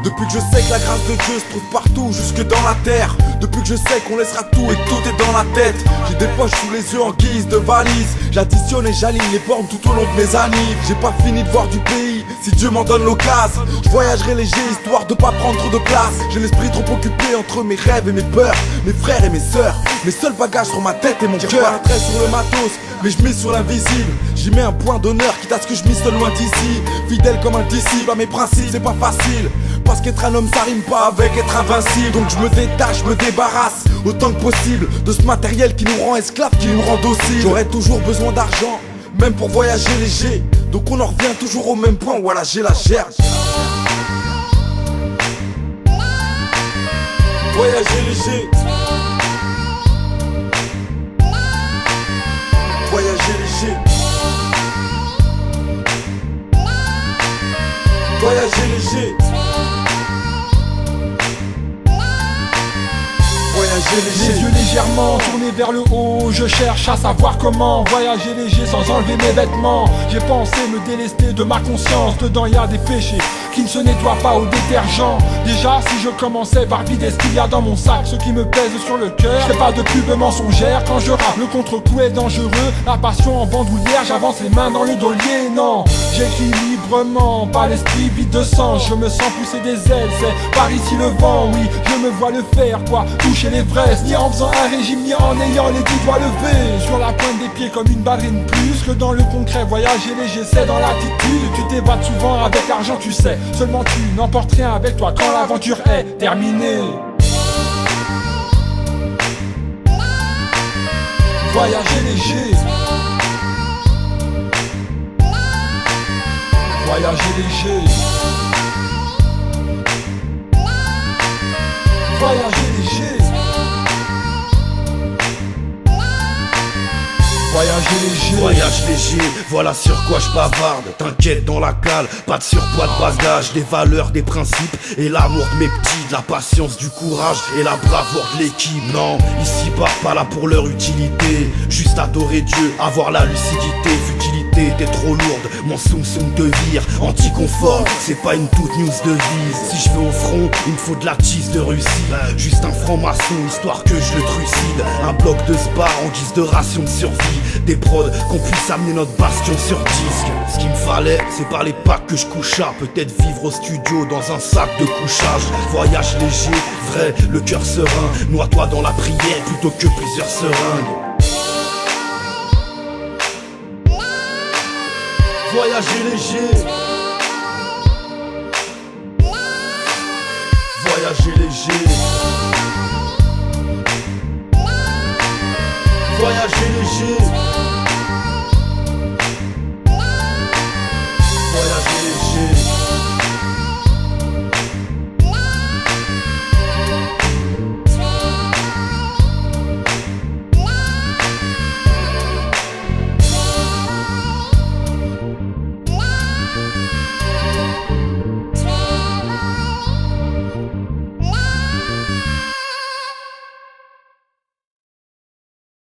Depuis que je sais que la grâce de Dieu se trouve partout, jusque dans la terre. Depuis que je sais qu'on laissera tout et que tout est dans la tête. J'ai des poches sous les yeux en guise de valise. J'additionne et j'aligne les bornes tout au long de mes années. J'ai pas fini de voir du pays, si Dieu m'en donne l'occasion. Je voyagerai léger histoire de pas prendre trop de place. J'ai l'esprit trop occupé entre mes rêves et mes peurs. Mes frères et mes sœurs, mes seuls bagages sur ma tête et mon cœur. J'ai pas un trait sur le matos, mais je mise sur l'invisible. J'y mets un point d'honneur, quitte à ce que je mise loin d'ici. Fidèle comme un disciple à mes principes, c'est pas facile. Parce qu'être un homme ça rime pas avec être invincible. Donc je me détache, je me débarrasse autant que possible de ce matériel qui nous rend esclaves, qui nous rend dociles. J'aurai toujours besoin d'argent, même pour voyager léger. Donc on en revient toujours au même point, voilà j'ai la gerbe. Voyager léger. Voyager léger. Voyager léger. Les yeux légèrement tournés vers le haut, je cherche à savoir comment voyager léger sans enlever mes vêtements. J'ai pensé me délester de ma conscience, dedans y a des péchés qui ne se nettoient pas au détergent. Déjà si je commençais par vider ce qu'il y a dans mon sac, ce qui me pèse sur le cœur, je fais pas de pub mensongère quand je rappe. Le contre-coup est dangereux, la passion en bandoulière, j'avance les mains dans le dolier. Non, j'écris librement, pas l'esprit vide de sens. Je me sens pousser des ailes, c'est par ici le vent. Oui, je me vois le faire, quoi, toucher l'Everest, ni en faisant un régime, ni en ayant les 10 doigts levés. Sur la pointe des pieds comme une ballerine, plus que dans le concret. Voyager léger, c'est dans l'attitude. Tu t'évades souvent avec l'argent, tu sais. Seulement tu n'emportes rien avec toi quand l'aventure est terminée. Voyager léger. Voyager léger. Voyager léger. Voyager léger. Voyage léger, voilà sur quoi je bavarde. T'inquiète dans la cale, pas de surpoids de bagages. Des valeurs, des principes et l'amour de mes petits. De la patience, du courage et la bravoure de l'équipe. Non, ici pas là pour leur utilité. Juste adorer Dieu, avoir la lucidité. Futilité, t'es trop lourde, mon soum te vire. Anticonforme, c'est pas une toute news de vise. Si je vais au front, il me faut de la cheese de Russie. Juste un franc-maçon, histoire que je le trucide. Un bloc de spar en guise de ration de survie. Des prods, qu'on puisse amener notre bastion sur disque. Ce qu'il me fallait, c'est par les packs que je coucha. Peut-être vivre au studio dans un sac de couchage. Voyage léger, vrai, le cœur serein. Noie-toi dans la prière plutôt que plusieurs seringues. Voyager léger. Voyager léger. Voyager léger.